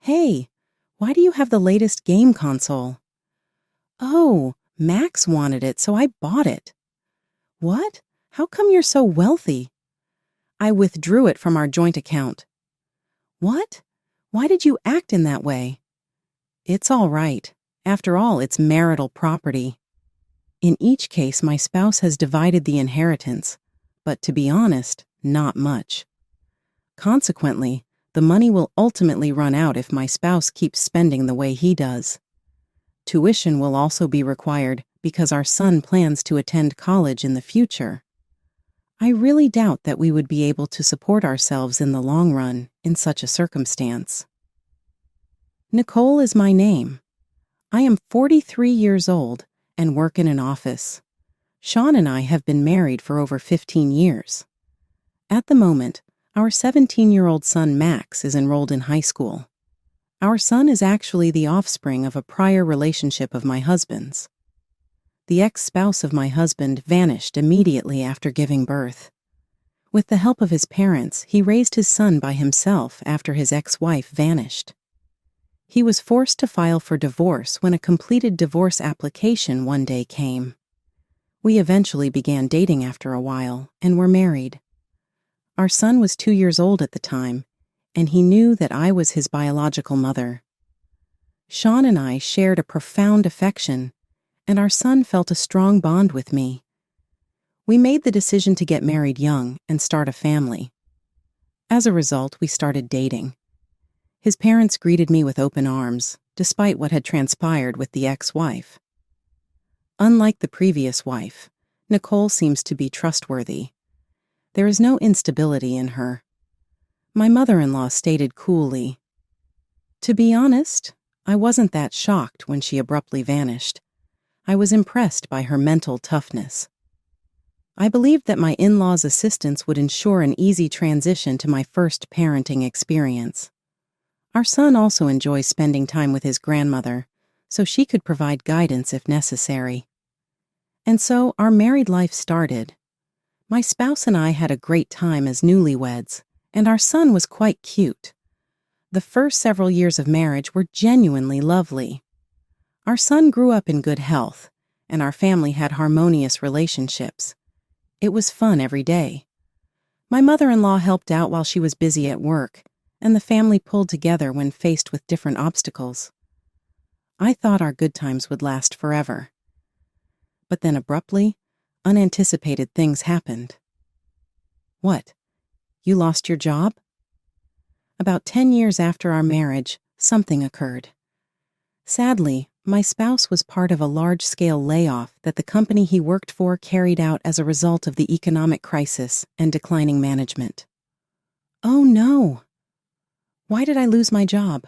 Hey, why do you have the latest game console? Oh, Max wanted it, so I bought it. What? How come you're so wealthy? I withdrew it from our joint account. What? Why did you act in that way? It's all right. After all, it's marital property. In each case, my spouse has divided the inheritance, but to be honest, not much. Consequently, the money will ultimately run out if my spouse keeps spending the way he does. Tuition will also be required because our son plans to attend college in the future. I really doubt that we would be able to support ourselves in the long run in such a circumstance. Nicole is my name. I am 43 years old and work in an office. Sean and I have been married for over 15 years. At the moment, our 17-year-old son Max is enrolled in high school. Our son is actually the offspring of a prior relationship of my husband's. The ex-spouse of my husband vanished immediately after giving birth. With the help of his parents, he raised his son by himself after his ex-wife vanished. He was forced to file for divorce when a completed divorce application one day came. We eventually began dating after a while and were married. Our son was 2 years old at the time, and he knew that I was his biological mother. Sean and I shared a profound affection, and our son felt a strong bond with me. We made the decision to get married young and start a family. As a result, we started dating. His parents greeted me with open arms, despite what had transpired with the ex-wife. Unlike the previous wife, Nicole seems to be trustworthy. There is no instability in her. My mother-in-law stated coolly, "To be honest, I wasn't that shocked when she abruptly vanished. I was impressed by her mental toughness. I believed that my in-laws' assistance would ensure an easy transition to my first parenting experience. Our son also enjoys spending time with his grandmother, so she could provide guidance if necessary. And so our married life started. My spouse and I had a great time as newlyweds, and our son was quite cute. The first several years of marriage were genuinely lovely. Our son grew up in good health, and our family had harmonious relationships. It was fun every day. My mother-in-law helped out while she was busy at work, and the family pulled together when faced with different obstacles. I thought our good times would last forever. But then abruptly, unanticipated things happened. What? You lost your job? About 10 years after our marriage, something occurred. Sadly, my spouse was part of a large-scale layoff that the company he worked for carried out as a result of the economic crisis and declining management. Oh no! Why did I lose my job?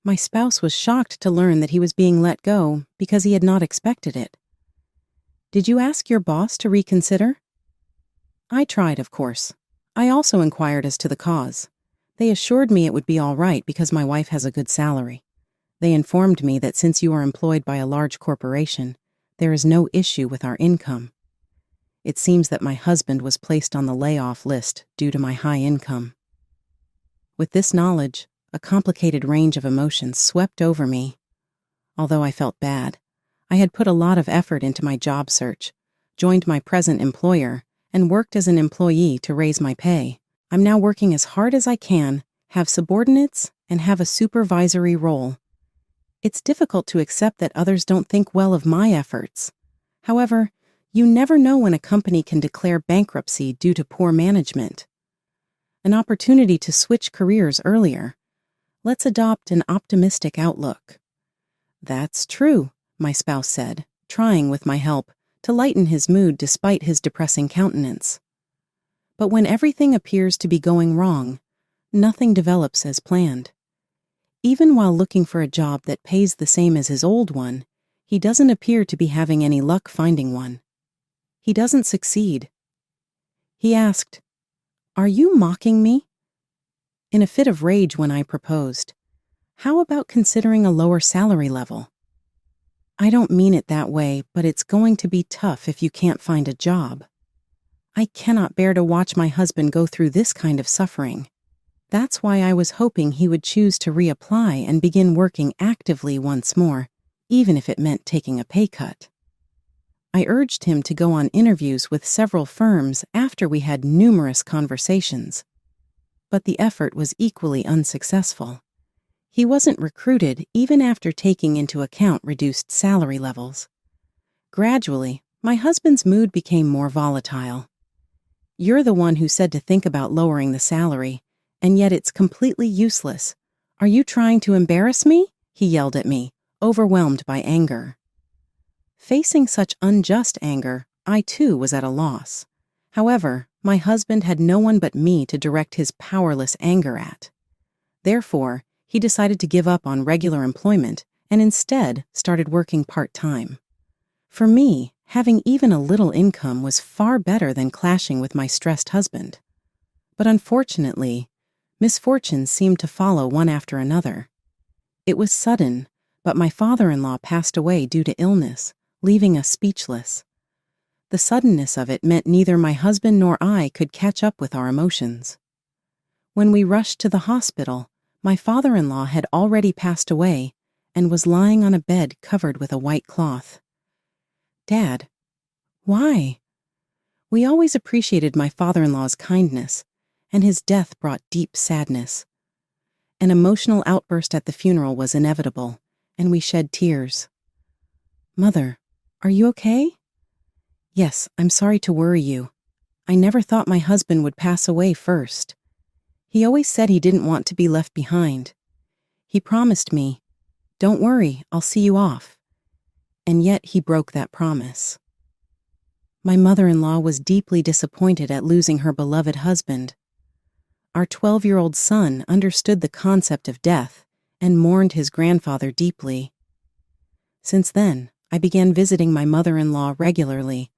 My spouse was shocked to learn that he was being let go because he had not expected it. Did you ask your boss to reconsider? I tried, of course. I also inquired as to the cause. They assured me it would be all right because my wife has a good salary. They informed me that since you are employed by a large corporation, there is no issue with our income. It seems that my husband was placed on the layoff list due to my high income. With this knowledge, a complicated range of emotions swept over me. Although I felt bad, I had put a lot of effort into my job search, joined my present employer, and worked as an employee to raise my pay. I'm now working as hard as I can, have subordinates, and have a supervisory role. It's difficult to accept that others don't think well of my efforts. However, you never know when a company can declare bankruptcy due to poor management. An opportunity to switch careers earlier. Let's adopt an optimistic outlook. That's true, my spouse said, trying with my help to lighten his mood despite his depressing countenance. But when everything appears to be going wrong, nothing develops as planned. Even while looking for a job that pays the same as his old one, he doesn't appear to be having any luck finding one. He doesn't succeed. He asked, "Are you mocking me?" In a fit of rage when I proposed, "How about considering a lower salary level?" "I don't mean it that way, but it's going to be tough if you can't find a job. I cannot bear to watch my husband go through this kind of suffering. That's why I was hoping he would choose to reapply and begin working actively once more, even if it meant taking a pay cut. I urged him to go on interviews with several firms after we had numerous conversations. But the effort was equally unsuccessful. He wasn't recruited even after taking into account reduced salary levels. Gradually, my husband's mood became more volatile. "You're the one who said to think about lowering the salary, and yet it's completely useless. Are you trying to embarrass me?" he yelled at me, overwhelmed by anger. Facing such unjust anger, I too was at a loss. However, my husband had no one but me to direct his powerless anger at. Therefore, he decided to give up on regular employment and instead started working part-time. For me, having even a little income was far better than clashing with my stressed husband. But unfortunately, misfortunes seemed to follow one after another. It was sudden, but my father-in-law passed away due to illness, leaving us speechless. The suddenness of it meant neither my husband nor I could catch up with our emotions. When we rushed to the hospital, my father-in-law had already passed away and was lying on a bed covered with a white cloth. "Dad, why?" We always appreciated my father-in-law's kindness, and his death brought deep sadness. An emotional outburst at the funeral was inevitable, and we shed tears. "Mother, are you okay?" "Yes, I'm sorry to worry you. I never thought my husband would pass away first. He always said he didn't want to be left behind. He promised me, 'Don't worry, I'll see you off.' And yet he broke that promise." My mother-in-law was deeply disappointed at losing her beloved husband. Our 12-year-old son understood the concept of death and mourned his grandfather deeply. Since then, I began visiting my mother-in-law regularly.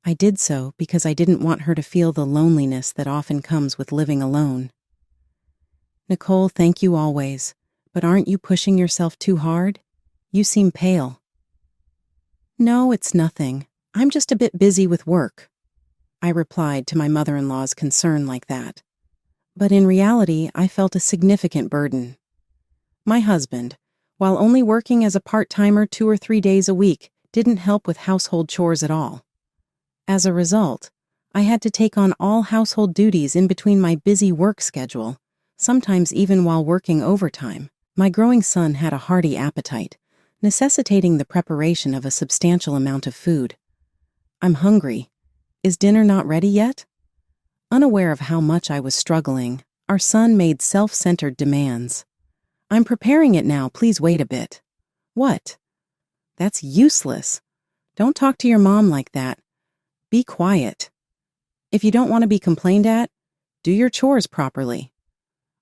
I did so because I didn't want her to feel the loneliness that often comes with living alone. "Nicole, thank you always, but aren't you pushing yourself too hard? You seem pale." "No, it's nothing. I'm just a bit busy with work," I replied to my mother-in-law's concern like that. But in reality, I felt a significant burden. My husband, while only working as a part-timer 2 or 3 days a week, didn't help with household chores at all. As a result, I had to take on all household duties in between my busy work schedule, sometimes even while working overtime. My growing son had a hearty appetite, necessitating the preparation of a substantial amount of food. "I'm hungry. Is dinner not ready yet?" Unaware of how much I was struggling, our son made self-centered demands. "I'm preparing it now, please wait a bit." "What?" "That's useless. Don't talk to your mom like that. Be quiet. If you don't want to be complained at, do your chores properly."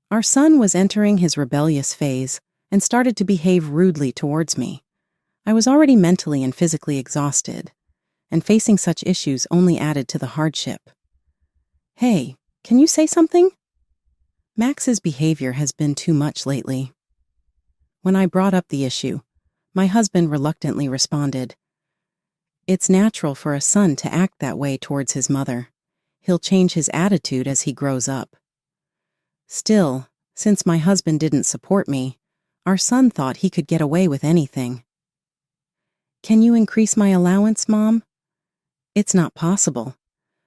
Our son was entering his rebellious phase and started to behave rudely towards me. I was already mentally and physically exhausted, and facing such issues only added to the hardship. "Hey, can you say something?" Max's behavior has been too much lately. When I brought up the issue, my husband reluctantly responded, "It's natural for a son to act that way towards his mother. He'll change his attitude as he grows up." Still, since my husband didn't support me, our son thought he could get away with anything. "Can you increase my allowance, Mom?" "It's not possible.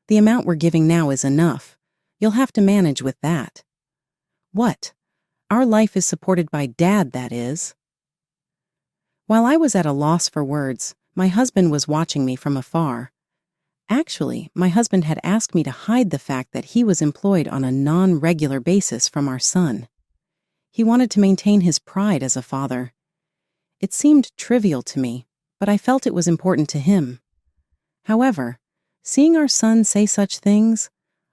The amount we're giving now is enough. You'll have to manage with that." "What? Our life is supported by Dad, that is." While I was at a loss for words, my husband was watching me from afar. Actually, my husband had asked me to hide the fact that he was employed on a non-regular basis from our son. He wanted to maintain his pride as a father. It seemed trivial to me, but I felt it was important to him. However, seeing our son say such things,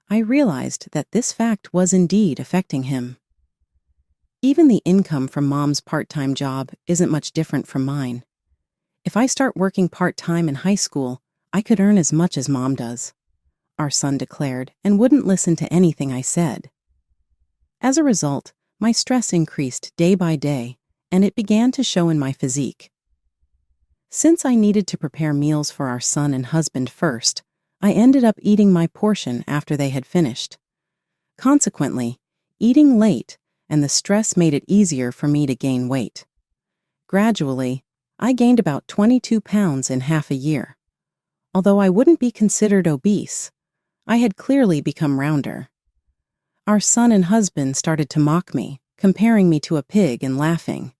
I realized that this fact was indeed affecting him. Even the income from Mom's part-time job isn't much different from mine. If I start working part-time in high school, I could earn as much as Mom does, our son declared, and wouldn't listen to anything I said. As a result, my stress increased day by day, and it began to show in my physique. Since I needed to prepare meals for our son and husband first, I ended up eating my portion after they had finished. Consequently, eating late, and the stress made it easier for me to gain weight. Gradually, I gained about 22 pounds in half a year. Although I wouldn't be considered obese, I had clearly become rounder. Our son and husband started to mock me, comparing me to a pig and laughing.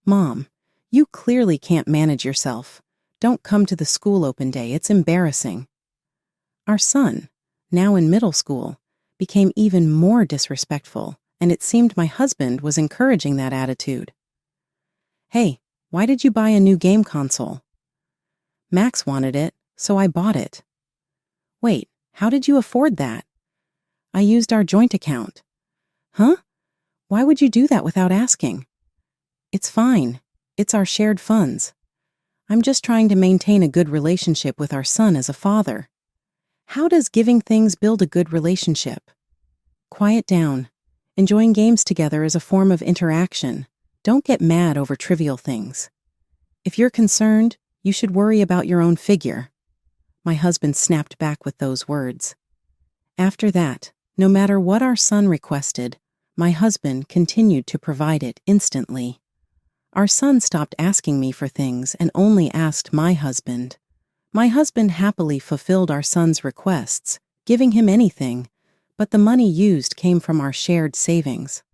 "Mom, you clearly can't manage yourself. Don't come to the school open day, it's embarrassing." Our son, now in middle school, became even more disrespectful, and it seemed my husband was encouraging that attitude. "Hey, why did you buy a new game console?" "Max wanted it, so I bought it." "Wait, how did you afford that?" "I used our joint account." "Huh? Why would you do that without asking?" "It's fine. It's our shared funds. I'm just trying to maintain a good relationship with our son as a father." How does giving things build a good relationship? Quiet down. Enjoying games together is a form of interaction. Don't get mad over trivial things. If you're concerned, you should worry about your own figure. My husband snapped back with those words. After that, no matter what our son requested, my husband continued to provide it instantly. Our son stopped asking me for things and only asked my husband. My husband happily fulfilled our son's requests, giving him anything, but the money used came from our shared savings.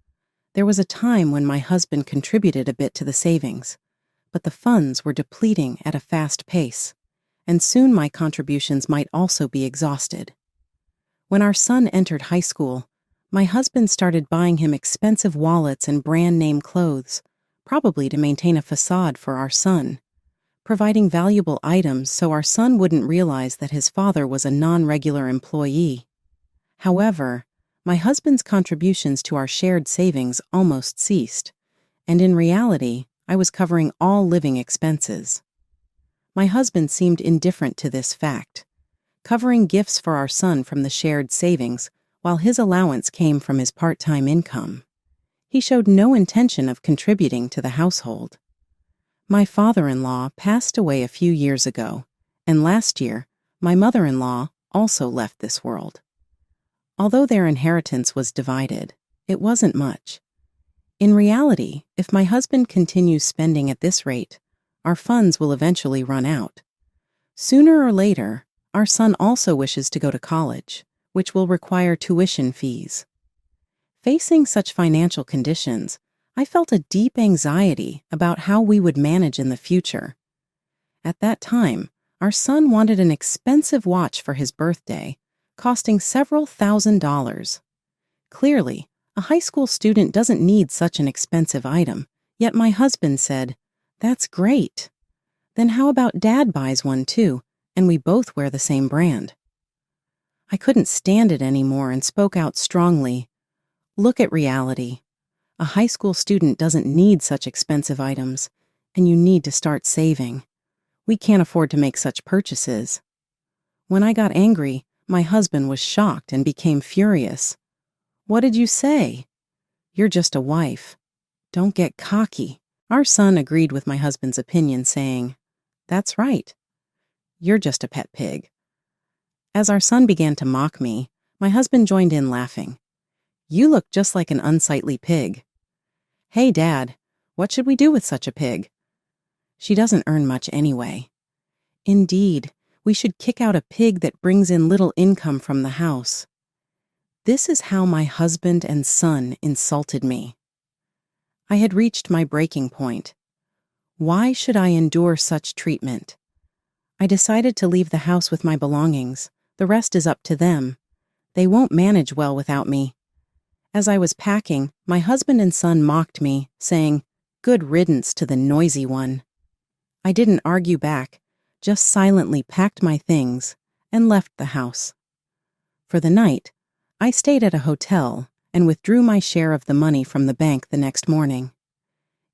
There was a time when my husband contributed a bit to the savings, but the funds were depleting at a fast pace, and soon my contributions might also be exhausted. When our son entered high school, my husband started buying him expensive wallets and brand-name clothes, probably to maintain a facade for our son, providing valuable items so our son wouldn't realize that his father was a non-regular employee. However, my husband's contributions to our shared savings almost ceased, and in reality, I was covering all living expenses. My husband seemed indifferent to this fact, covering gifts for our son from the shared savings while his allowance came from his part-time income. He showed no intention of contributing to the household. My father-in-law passed away a few years ago, and last year, my mother-in-law also left this world. Although their inheritance was divided, it wasn't much. In reality, if my husband continues spending at this rate, our funds will eventually run out. Sooner or later, our son also wishes to go to college, which will require tuition fees. Facing such financial conditions, I felt a deep anxiety about how we would manage in the future. At that time, our son wanted an expensive watch for his birthday, costing several $1,000s. Clearly, a high school student doesn't need such an expensive item, yet my husband said, "That's great. Then how about Dad buys one too, and we both wear the same brand?" I couldn't stand it anymore and spoke out strongly. "Look at reality. A high school student doesn't need such expensive items, and you need to start saving. We can't afford to make such purchases." When I got angry, my husband was shocked and became furious. "What did you say?" "You're just a wife. Don't get cocky." Our son agreed with my husband's opinion, saying, "That's right. You're just a pet pig." As our son began to mock me, my husband joined in laughing. "You look just like an unsightly pig." "Hey, Dad, what should we do with such a pig?" "She doesn't earn much anyway." "Indeed, we should kick out a pig that brings in little income from the house." This is how my husband and son insulted me. I had reached my breaking point. Why should I endure such treatment? I decided to leave the house with my belongings. The rest is up to them. They won't manage well without me. As I was packing, my husband and son mocked me, saying, "Good riddance to the noisy one." I didn't argue back, just silently packed my things and left the house. For the night, I stayed at a hotel and withdrew my share of the money from the bank the next morning.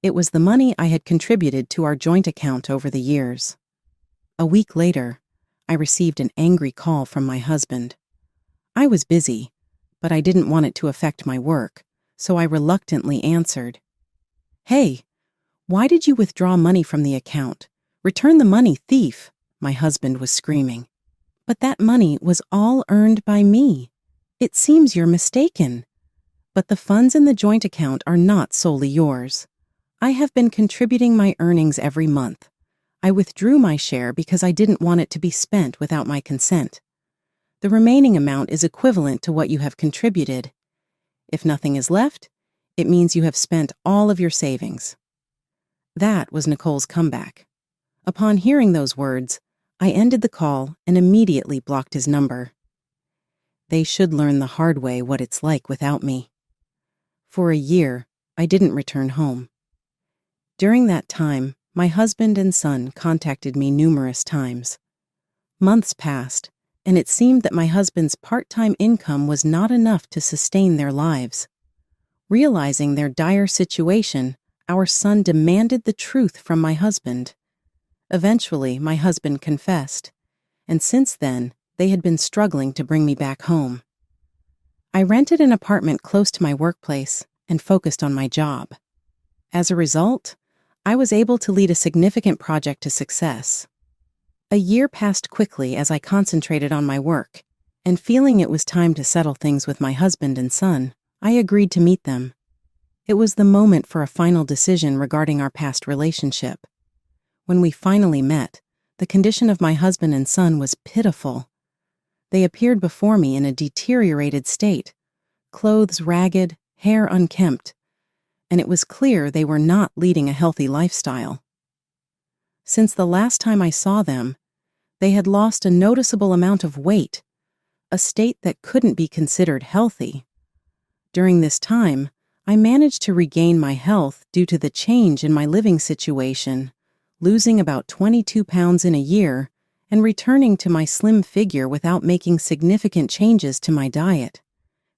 It was the money I had contributed to our joint account over the years. A week later, I received an angry call from my husband. I was busy, but I didn't want it to affect my work, so I reluctantly answered. "Hey, why did you withdraw money from the account? Return the money, thief," my husband was screaming. "But that money was all earned by me. It seems you're mistaken." But the funds in the joint account are not solely yours. I have been contributing my earnings every month. I withdrew my share because I didn't want it to be spent without my consent. The remaining amount is equivalent to what you have contributed. If nothing is left, it means you have spent all of your savings. That was Nicole's comeback. Upon hearing those words, I ended the call and immediately blocked his number. They should learn the hard way what it's like without me. For a year, I didn't return home. During that time, my husband and son contacted me numerous times. Months passed, and it seemed that my husband's part-time income was not enough to sustain their lives. Realizing their dire situation, our son demanded the truth from my husband. Eventually, my husband confessed, and since then, they had been struggling to bring me back home. I rented an apartment close to my workplace and focused on my job. As a result, I was able to lead a significant project to success. A year passed quickly as I concentrated on my work, and feeling it was time to settle things with my husband and son, I agreed to meet them. It was the moment for a final decision regarding our past relationship. When we finally met, the condition of my husband and son was pitiful. They appeared before me in a deteriorated state, clothes ragged, hair unkempt, and it was clear they were not leading a healthy lifestyle. Since the last time I saw them, they had lost a noticeable amount of weight, a state that couldn't be considered healthy. During this time, I managed to regain my health due to the change in my living situation, losing about 22 pounds in a year and returning to my slim figure without making significant changes to my diet.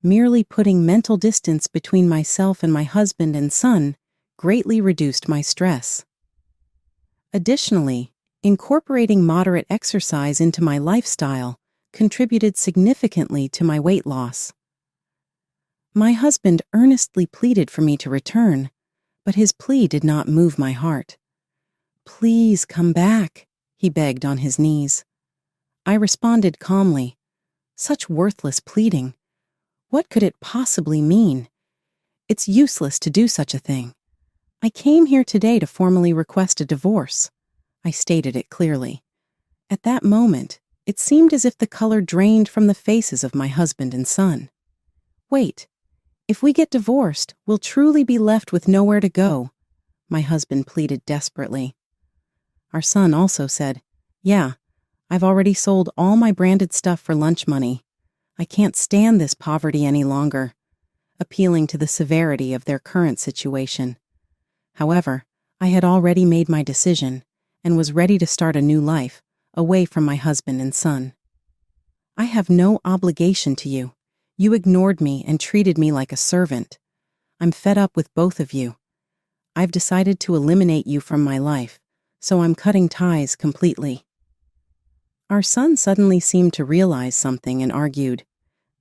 Merely putting mental distance between myself and my husband and son greatly reduced my stress. Additionally, incorporating moderate exercise into my lifestyle contributed significantly to my weight loss. My husband earnestly pleaded for me to return, but his plea did not move my heart. "Please come back," he begged on his knees. I responded calmly, "Such worthless pleading. What could it possibly mean? It's useless to do such a thing. I came here today to formally request a divorce." I stated it clearly. At that moment, it seemed as if the color drained from the faces of my husband and son. "Wait, if we get divorced, we'll truly be left with nowhere to go," my husband pleaded desperately. Our son also said, "Yeah, I've already sold all my branded stuff for lunch money. I can't stand this poverty any longer," appealing to the severity of their current situation. However, I had already made my decision and was ready to start a new life, away from my husband and son. "I have no obligation to you. You ignored me and treated me like a servant. I'm fed up with both of you. I've decided to eliminate you from my life, so I'm cutting ties completely." Our son suddenly seemed to realize something and argued,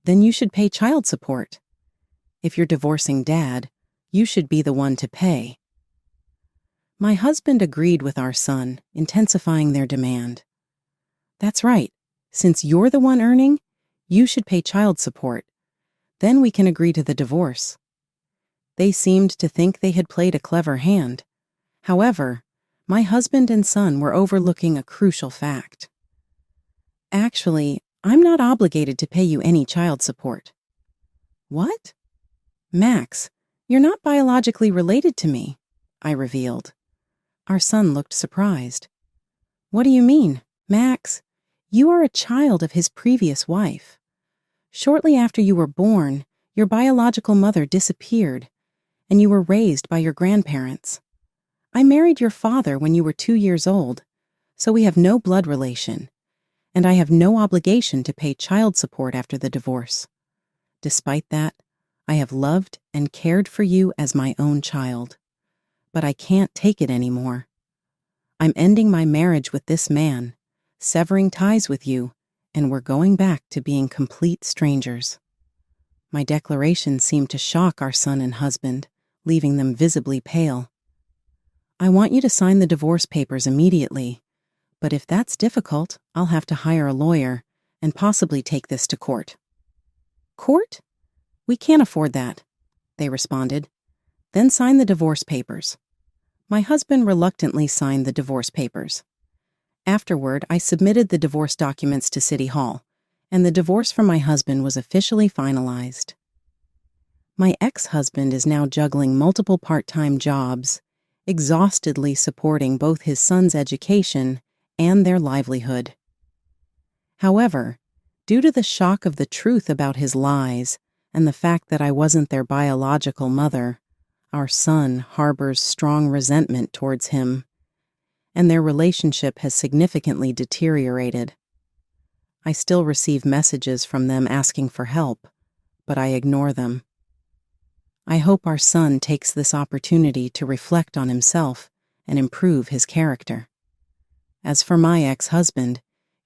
"Then you should pay child support. If you're divorcing Dad, you should be the one to pay." My husband agreed with our son, intensifying their demand. "That's right. Since you're the one earning, you should pay child support. Then we can agree to the divorce." They seemed to think they had played a clever hand. However, my husband and son were overlooking a crucial fact. "Actually, I'm not obligated to pay you any child support." "What?" "Max, you're not biologically related to me," I revealed. Our son looked surprised. "What do you mean, Max? You are a child of his previous wife. Shortly after you were born, your biological mother disappeared, and you were raised by your grandparents. I married your father when you were 2 years old, so we have no blood relation, and I have no obligation to pay child support after the divorce. Despite that, I have loved and cared for you as my own child. But I can't take it anymore. I'm ending my marriage with this man, severing ties with you, and we're going back to being complete strangers." My declaration seemed to shock our son and husband, leaving them visibly pale. "I want you to sign the divorce papers immediately, but if that's difficult, I'll have to hire a lawyer and possibly take this to court." "Court? We can't afford that. they responded. Then sign the divorce papers. My husband reluctantly signed the divorce papers. Afterward, I submitted the divorce documents to City Hall, and the divorce from my husband was officially finalized. My ex-husband is now juggling multiple part-time jobs, exhaustedly supporting both his son's education and their livelihood. However, due to the shock of the truth about his lies and the fact that I wasn't their biological mother, our son harbors strong resentment towards him, and their relationship has significantly deteriorated. I still receive messages from them asking for help, but I ignore them. I hope our son takes this opportunity to reflect on himself and improve his character. As for my ex-husband,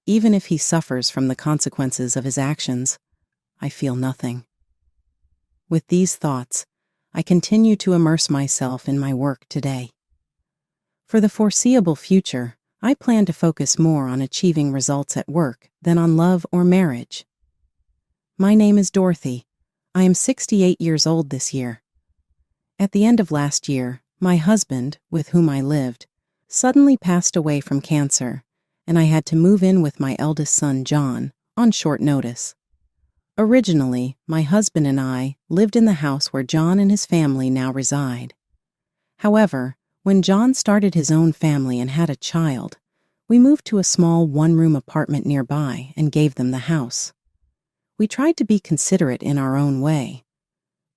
even if he suffers from the consequences of his actions, I feel nothing. With these thoughts, I continue to immerse myself in my work today. For the foreseeable future, I plan to focus more on achieving results at work than on love or marriage. My name is Dorothy. I am 68 years old this year. At the end of last year, my husband, with whom I lived, suddenly passed away from cancer, and I had to move in with my eldest son, John, on short notice. Originally, my husband and I lived in the house where John and his family now reside. However, when John started his own family and had a child, we moved to a small one-room apartment nearby and gave them the house. We tried to be considerate in our own way.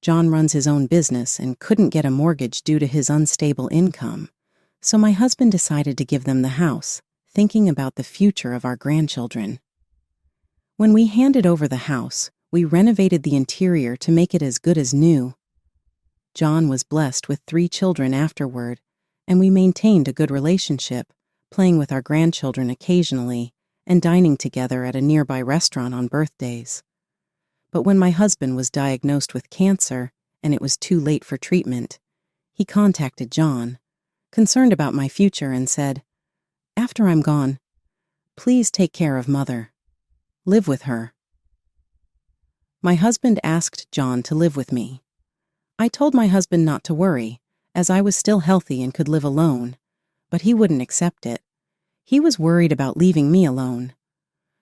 John runs his own business and couldn't get a mortgage due to his unstable income, so my husband decided to give them the house, thinking about the future of our grandchildren. When we handed over the house, we renovated the interior to make it as good as new. John was blessed with 3 children afterward, and we maintained a good relationship, playing with our grandchildren occasionally and dining together at a nearby restaurant on birthdays. But when my husband was diagnosed with cancer and it was too late for treatment, he contacted John, concerned about my future, and said, "After I'm gone, please take care of Mother. Live with her." My husband asked John to live with me. I told my husband not to worry, as I was still healthy and could live alone, but he wouldn't accept it. He was worried about leaving me alone.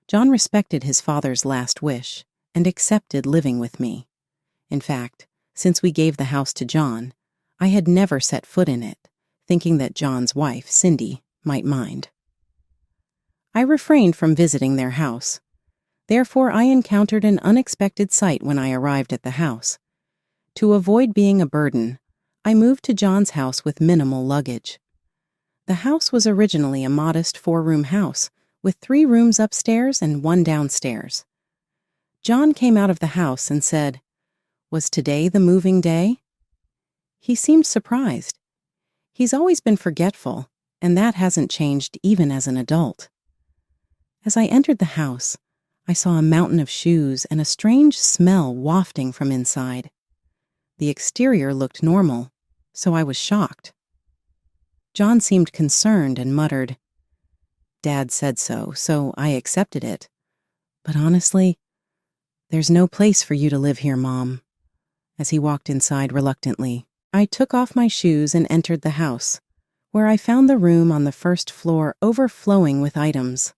John respected his father's last wish and accepted living with me. In fact, since we gave the house to John, I had never set foot in it, thinking that John's wife, Cindy, might mind. I refrained from visiting their house. Therefore, I encountered an unexpected sight when I arrived at the house. To avoid being a burden, I moved to John's house with minimal luggage. The house was originally a modest 4-room house with 3 rooms upstairs and 1 downstairs. John came out of the house and said, "Was today the moving day?" He seemed surprised. He's always been forgetful, and that hasn't changed even as an adult. As I entered the house, I saw a mountain of shoes and a strange smell wafting from inside. The exterior looked normal, so I was shocked. John seemed concerned and muttered, "Dad said so, so I accepted it. But honestly, there's no place for you to live here, Mom." As he walked inside reluctantly, I took off my shoes and entered the house, where I found the room on the first floor overflowing with items.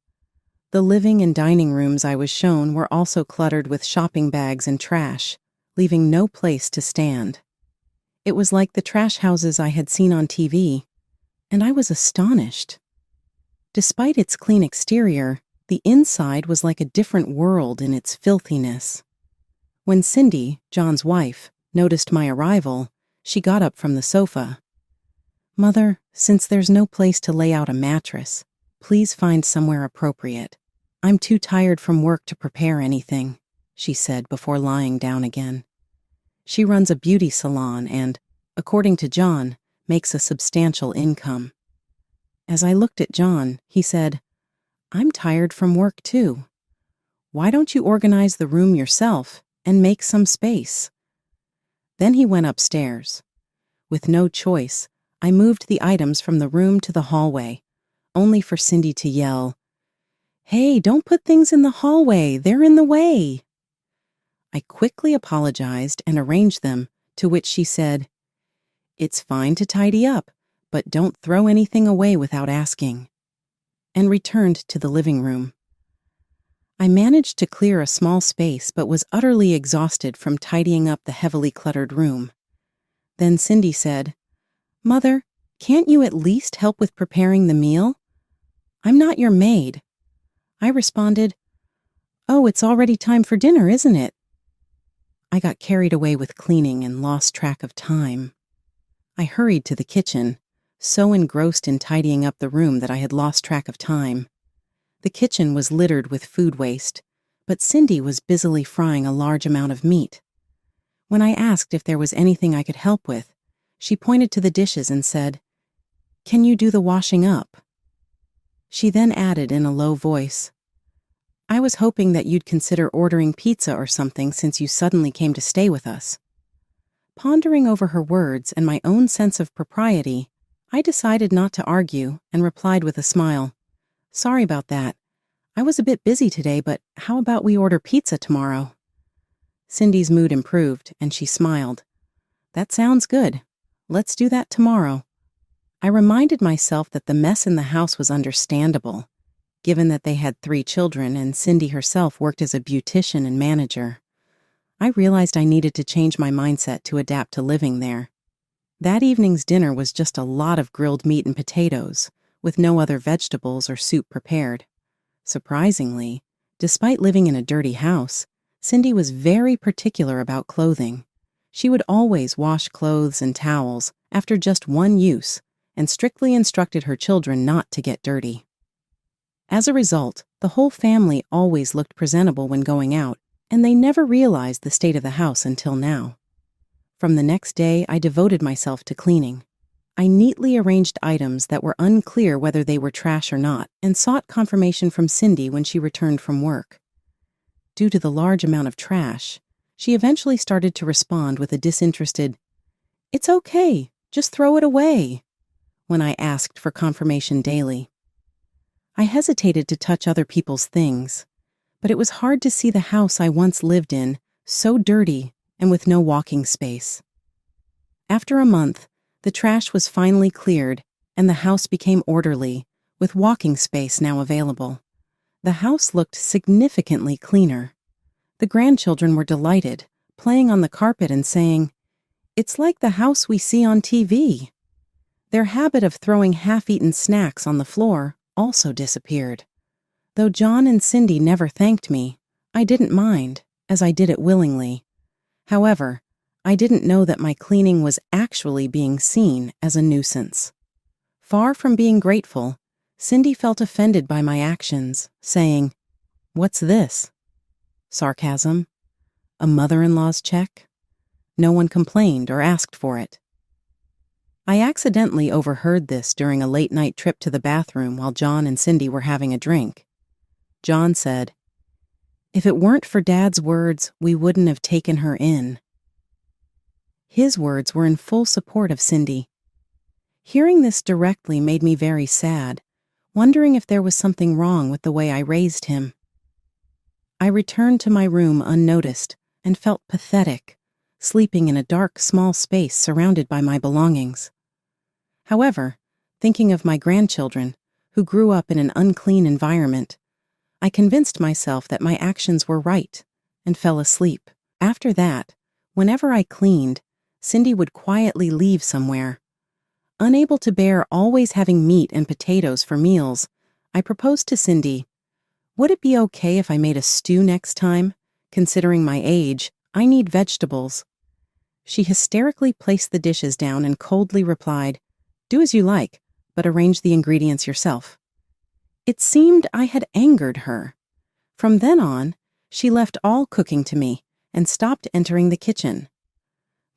The living and dining rooms I was shown were also cluttered with shopping bags and trash, leaving no place to stand. It was like the trash houses I had seen on TV, and I was astonished. Despite its clean exterior, the inside was like a different world in its filthiness. When Cindy, John's wife, noticed my arrival, she got up from the sofa. "Mother, since there's no place to lay out a mattress, please find somewhere appropriate. I'm too tired from work to prepare anything," she said before lying down again. She runs a beauty salon and, according to John, makes a substantial income. As I looked at John, he said, "I'm tired from work too. Why don't you organize the room yourself and make some space?" Then he went upstairs. With no choice, I moved the items from the room to the hallway, only for Cindy to yell, "Hey, don't put things in the hallway, they're in the way." I quickly apologized and arranged them to which she said, "It's fine to tidy up, but don't throw anything away without asking," and returned to the living room. I managed to clear a small space but was utterly exhausted from tidying up the heavily cluttered room. Then Cindy said, "Mother, can't you at least help with preparing the meal? I'm not your maid." I responded, "Oh, it's already time for dinner, isn't it?" I got carried away with cleaning and lost track of time. I hurried to the kitchen, so engrossed in tidying up the room that I had lost track of time. The kitchen was littered with food waste, but Cindy was busily frying a large amount of meat. When I asked if there was anything I could help with, she pointed to the dishes and said, "Can you do the washing up?" She then added in a low voice, "I was hoping that you'd consider ordering pizza or something since you suddenly came to stay with us." Pondering over her words and my own sense of propriety, I decided not to argue and replied with a smile, "Sorry about that. I was a bit busy today, but how about we order pizza tomorrow?" Cindy's mood improved and she smiled. "That sounds good. Let's do that tomorrow." I reminded myself that the mess in the house was understandable, given that they had 3 children and Cindy herself worked as a beautician and manager. I realized I needed to change my mindset to adapt to living there. That evening's dinner was just a lot of grilled meat and potatoes, with no other vegetables or soup prepared. Surprisingly, despite living in a dirty house, Cindy was very particular about clothing. She would always wash clothes and towels after just one use and strictly instructed her children not to get dirty. As a result, the whole family always looked presentable when going out, and they never realized the state of the house until now. From the next day, I devoted myself to cleaning. I neatly arranged items that were unclear whether they were trash or not, and sought confirmation from Cindy when she returned from work. Due to the large amount of trash, she eventually started to respond with a disinterested, "It's okay, just throw it away," when I asked for confirmation daily. I hesitated to touch other people's things, but it was hard to see the house I once lived in, so dirty and with no walking space. After a month, the trash was finally cleared and the house became orderly, with walking space now available. The house looked significantly cleaner. The grandchildren were delighted, playing on the carpet and saying, "It's like the house we see on TV." Their habit of throwing half-eaten snacks on the floor also disappeared. Though John and Cindy never thanked me, I didn't mind, as I did it willingly. However, I didn't know that my cleaning was actually being seen as a nuisance. Far from being grateful, Cindy felt offended by my actions, saying, "What's this?" Sarcasm? A mother-in-law's check? No one complained or asked for it. I accidentally overheard this during a late-night trip to the bathroom while John and Cindy were having a drink. John said, "If it weren't for Dad's words, we wouldn't have taken her in." His words were in full support of Cindy. Hearing this directly made me very sad, wondering if there was something wrong with the way I raised him. I returned to my room unnoticed and felt pathetic, sleeping in a dark, small space surrounded by my belongings. However, thinking of my grandchildren, who grew up in an unclean environment, I convinced myself that my actions were right and fell asleep. After that, whenever I cleaned, Cindy would quietly leave somewhere. Unable to bear always having meat and potatoes for meals, I proposed to Cindy, "Would it be okay if I made a stew next time? Considering my age, I need vegetables." She hysterically placed the dishes down and coldly replied, "Do as you like, but arrange the ingredients yourself." It seemed I had angered her. From then on, she left all cooking to me and stopped entering the kitchen.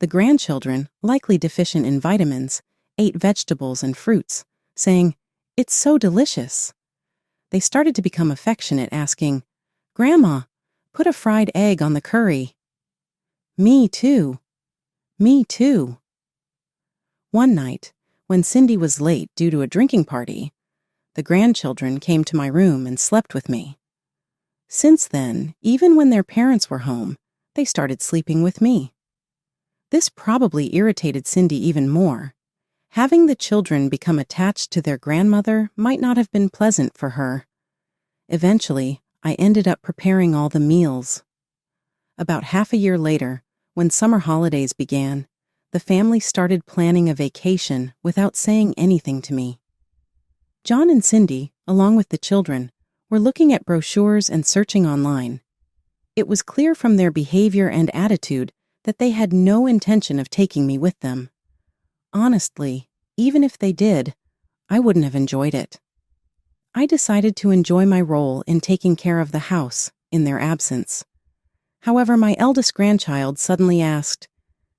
The grandchildren, likely deficient in vitamins, ate vegetables and fruits, saying, "It's so delicious." They started to become affectionate, asking, "Grandma, put a fried egg on the curry." Me too. Me too. One night, when Cindy was late due to a drinking party, the grandchildren came to my room and slept with me. Since then, even when their parents were home, they started sleeping with me. This probably irritated Cindy even more. Having the children become attached to their grandmother might not have been pleasant for her. Eventually, I ended up preparing all the meals. About half a year later, when summer holidays began, the family started planning a vacation without saying anything to me. John and Cindy, along with the children, were looking at brochures and searching online. It was clear from their behavior and attitude that they had no intention of taking me with them. Honestly, even if they did, I wouldn't have enjoyed it. I decided to enjoy my role in taking care of the house in their absence. However, my eldest grandchild suddenly asked,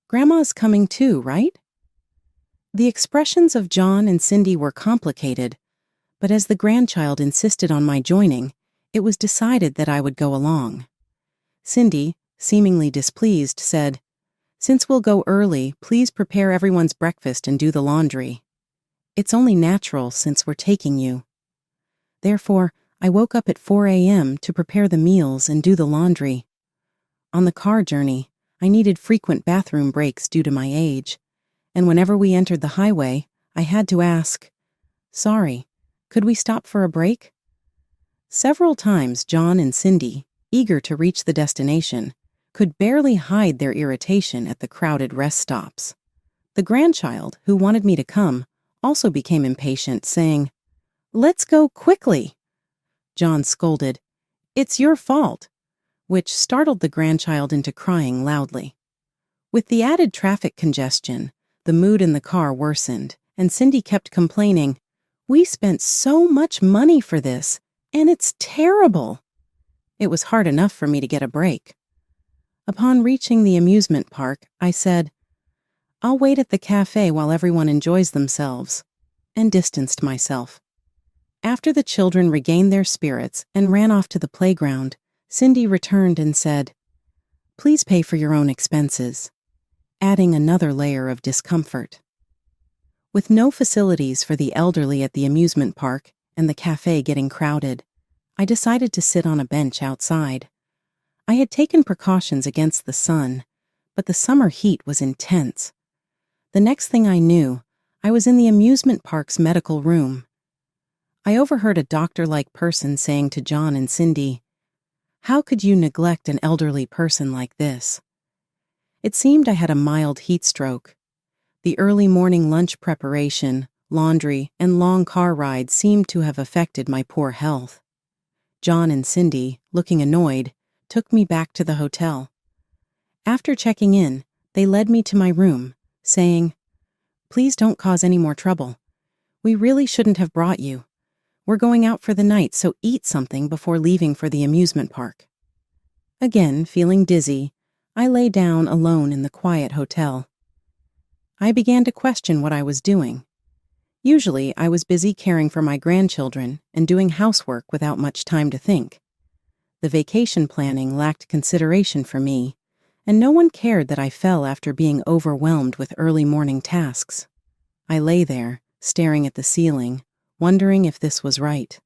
"Grandma's coming too, right?" The expressions of John and Cindy were complicated, but as the grandchild insisted on my joining, it was decided that I would go along. Cindy, seemingly displeased, said, "Since we'll go early, please prepare everyone's breakfast and do the laundry. It's only natural since we're taking you." Therefore, I woke up at 4 a.m. to prepare the meals and do the laundry. On the car journey, I needed frequent bathroom breaks due to my age, and whenever we entered the highway, I had to ask, "Sorry, could we stop for a break?" Several times, John and Cindy, eager to reach the destination, could barely hide their irritation at the crowded rest stops. The grandchild, who wanted me to come, also became impatient, saying, "Let's go quickly." John scolded, "It's your fault," which startled the grandchild into crying loudly. With the added traffic congestion, the mood in the car worsened, and Cindy kept complaining, "We spent so much money for this, and it's terrible." It was hard enough for me to get a break. Upon reaching the amusement park, I said, "I'll wait at the cafe while everyone enjoys themselves," and distanced myself. After the children regained their spirits and ran off to the playground, Cindy returned and said, "Please pay for your own expenses," adding another layer of discomfort. With no facilities for the elderly at the amusement park and the cafe getting crowded, I decided to sit on a bench outside. I had taken precautions against the sun, but the summer heat was intense. The next thing I knew, I was in the amusement park's medical room. I overheard a doctor-like person saying to John and Cindy, "How could you neglect an elderly person like this?" It seemed I had a mild heat stroke. The early morning lunch preparation, laundry, and long car rides seemed to have affected my poor health. John and Cindy, looking annoyed, took me back to the hotel. After checking in, they led me to my room, saying, "Please don't cause any more trouble. We really shouldn't have brought you. We're going out for the night, so eat something before leaving for the amusement park." Again, feeling dizzy, I lay down alone in the quiet hotel. I began to question what I was doing. Usually, I was busy caring for my grandchildren and doing housework without much time to think. The vacation planning lacked consideration for me, and no one cared that I fell after being overwhelmed with early morning tasks. I lay there, staring at the ceiling, wondering if this was right.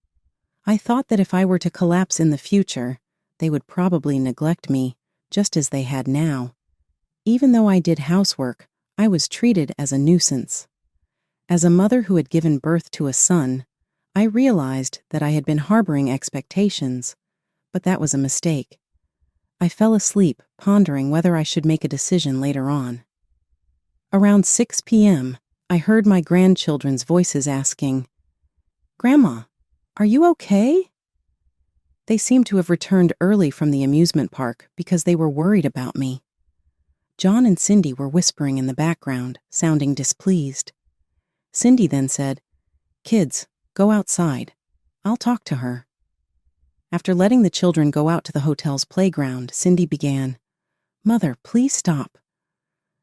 I thought that if I were to collapse in the future, they would probably neglect me, just as they had now. Even though I did housework, I was treated as a nuisance. As a mother who had given birth to a son, I realized that I had been harboring expectations, but that was a mistake. I fell asleep, pondering whether I should make a decision later on. Around 6 p.m., I heard my grandchildren's voices asking, "Grandma, are you okay?" They seemed to have returned early from the amusement park because they were worried about me. John and Cindy were whispering in the background, sounding displeased. Cindy then said, "Kids, go outside. I'll talk to her." After letting the children go out to the hotel's playground, Cindy began, "Mother, please stop.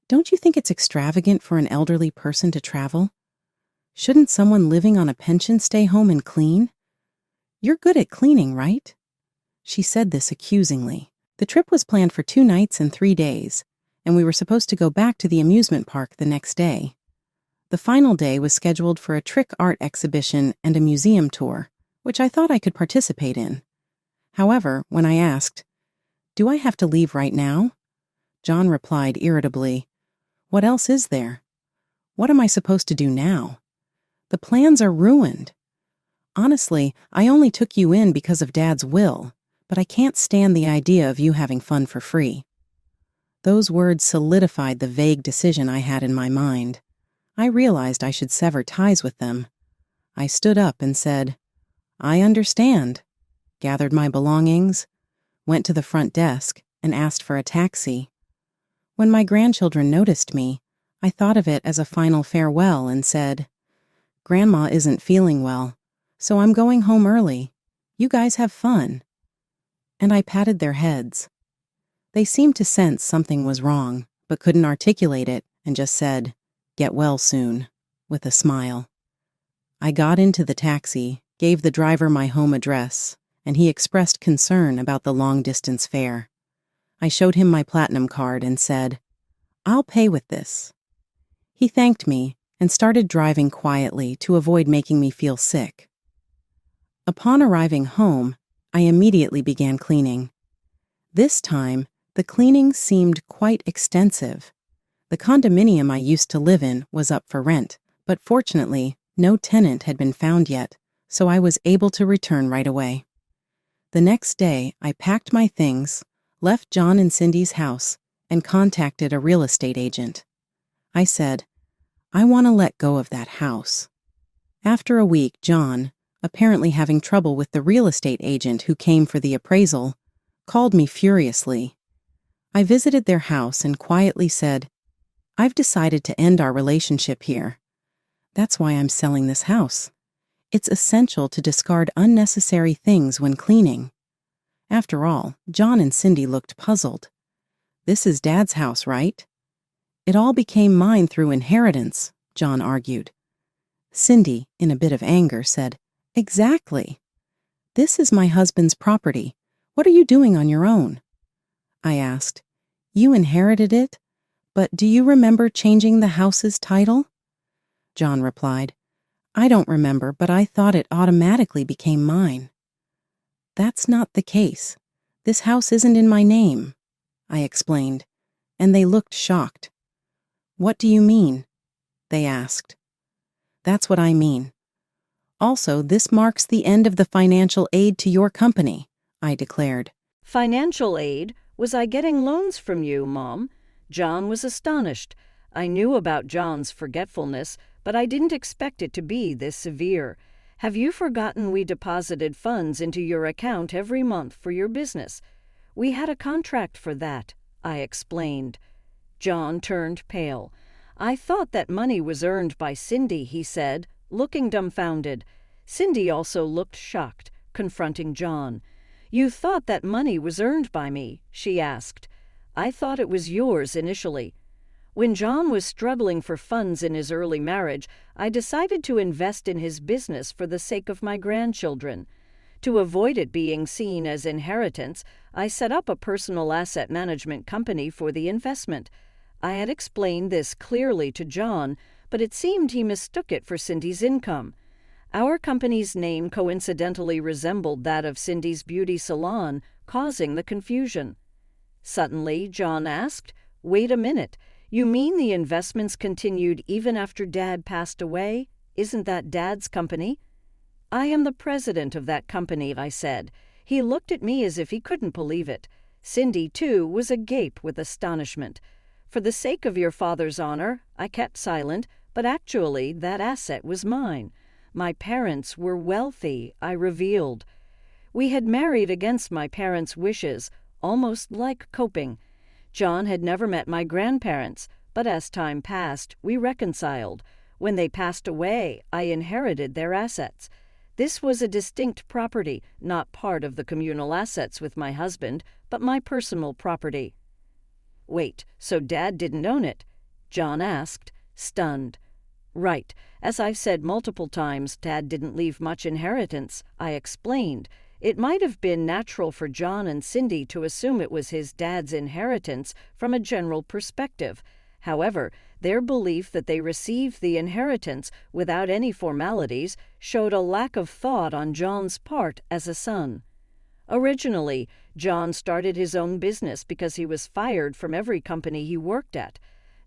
Don't you think it's extravagant for an elderly person to travel? Shouldn't someone living on a pension stay home and clean? You're good at cleaning, right?" She said this accusingly. The trip was planned for 2 nights and 3 days, and we were supposed to go back to the amusement park the next day. The final day was scheduled for a trick art exhibition and a museum tour, which I thought I could participate in. However, when I asked, "Do I have to leave right now?" John replied irritably, What else is there? What am I supposed to do now? The plans are ruined. Honestly, I only took you in because of Dad's will, but I can't stand the idea of you having fun for free." Those words solidified the vague decision I had in my mind. I realized I should sever ties with them. I stood up and said, "I understand," gathered my belongings, went to the front desk, and asked for a taxi. When my grandchildren noticed me, I thought of it as a final farewell and said, "Grandma isn't feeling well, so I'm going home early. You guys have fun." And I patted their heads. They seemed to sense something was wrong, but couldn't articulate it and just said, "Get well soon," with a smile. I got into the taxi, gave the driver my home address, and he expressed concern about the long-distance fare. I showed him my platinum card and said, "I'll pay with this." He thanked me and started driving quietly to avoid making me feel sick. Upon arriving home, I immediately began cleaning. This time, the cleaning seemed quite extensive. The condominium I used to live in was up for rent, but fortunately, no tenant had been found yet, so I was able to return right away. The next day, I packed my things, left John and Cindy's house, and contacted a real estate agent. I said, "I want to let go of that house." After a week, John, apparently having trouble with the real estate agent who came for the appraisal, called me furiously. I visited their house and quietly said, "I've decided to end our relationship here. That's why I'm selling this house. It's essential to discard unnecessary things when cleaning." After all, John and Cindy looked puzzled. "This is Dad's house, right?" "It all became mine through inheritance," John argued. Cindy, in a bit of anger, said, "Exactly. This is my husband's property. What are you doing on your own?" I asked, "You inherited it, but do you remember changing the house's title?" John replied, "I don't remember, but I thought it automatically became mine." "That's not the case. This house isn't in my name," I explained, and they looked shocked. "What do you mean?" they asked. "That's what I mean. Also, this marks the end of the financial aid to your company," I declared. "Financial aid? Was I getting loans from you, Mom?" John was astonished. I knew about John's forgetfulness, but I didn't expect it to be this severe. "Have you forgotten we deposited funds into your account every month for your business? We had a contract for that," I explained. John turned pale. "I thought that money was earned by Cindy," he said, looking dumbfounded. Cindy also looked shocked, confronting John. "You thought that money was earned by me?" she asked. "I thought it was yours initially. When John was struggling for funds in his early marriage, I decided to invest in his business for the sake of my grandchildren. To avoid it being seen as inheritance, I set up a personal asset management company for the investment. I had explained this clearly to John, but it seemed he mistook it for Cindy's income. Our company's name coincidentally resembled that of Cindy's beauty salon, causing the confusion. Suddenly, John asked, "Wait a minute. You mean the investments continued even after Dad passed away? Isn't that Dad's company?" "I am the president of that company," I said. He looked at me as if he couldn't believe it. Cindy, too, was agape with astonishment. "For the sake of your father's honor," I kept silent, but actually that asset was mine. My parents were wealthy, I revealed. We had married against my parents' wishes, almost like coping. John had never met my grandparents, but as time passed, we reconciled. When they passed away, I inherited their assets. This was a distinct property, not part of the communal assets with my husband, but my personal property. "Wait, so Dad didn't own it?" John asked, stunned. "Right. As I've said multiple times, Dad didn't leave much inheritance," I explained. It might have been natural for John and Cindy to assume it was his dad's inheritance from a general perspective. However, their belief that they received the inheritance without any formalities showed a lack of thought on John's part as a son. Originally, John started his own business because he was fired from every company he worked at.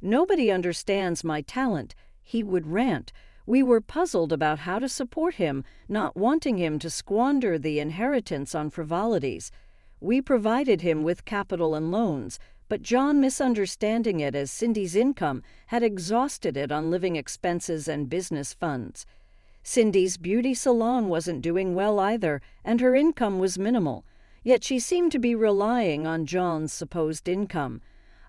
Nobody understands my talent, he would rant. We were puzzled about how to support him, not wanting him to squander the inheritance on frivolities. We provided him with capital and loans, but John, misunderstanding it as Cindy's income, had exhausted it on living expenses and business funds. Cindy's beauty salon wasn't doing well either, and her income was minimal. Yet she seemed to be relying on John's supposed income.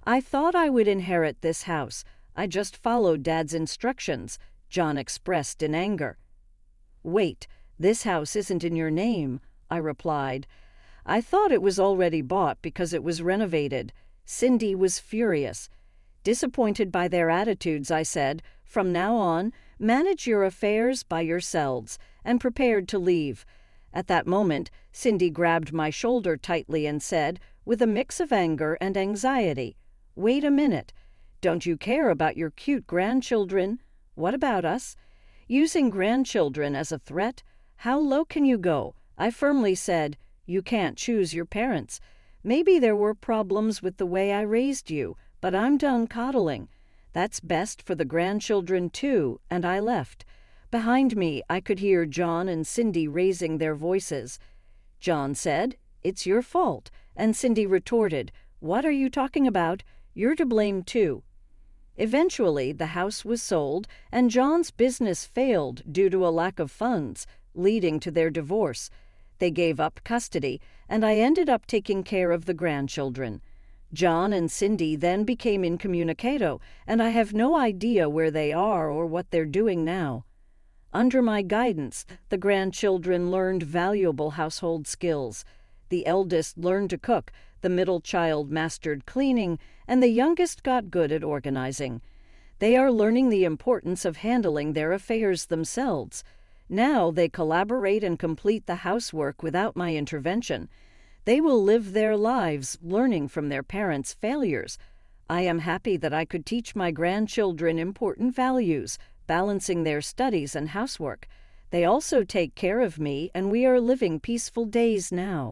I thought I would inherit this house. I just followed Dad's instructions, John expressed in anger. Wait, this house isn't in your name, I replied. I thought it was already bought because it was renovated. Cindy was furious. Disappointed by their attitudes, I said, from now on, manage your affairs by yourselves, and prepared to leave. At that moment, Cindy grabbed my shoulder tightly and said, with a mix of anger and anxiety, "Wait a minute. Don't you care about your cute grandchildren? What about us? Using grandchildren as a threat? How low can you go?" I firmly said, "You can't choose your parents. Maybe there were problems with the way I raised you, but I'm done coddling. That's best for the grandchildren too," and I left. Behind me, I could hear John and Cindy raising their voices. John said, "It's your fault," and Cindy retorted, "What are you talking about? You're to blame too." Eventually, the house was sold, and John's business failed due to a lack of funds, leading to their divorce. They gave up custody, and I ended up taking care of the grandchildren. John and Cindy then became incommunicado, and I have no idea where they are or what they're doing now. Under my guidance, the grandchildren learned valuable household skills. The eldest learned to cook, the middle child mastered cleaning, and the youngest got good at organizing. They are learning the importance of handling their affairs themselves. Now they collaborate and complete the housework without my intervention. They will live their lives learning from their parents' failures. I am happy that I could teach my grandchildren important values, balancing their studies and housework. They also take care of me, and we are living peaceful days now.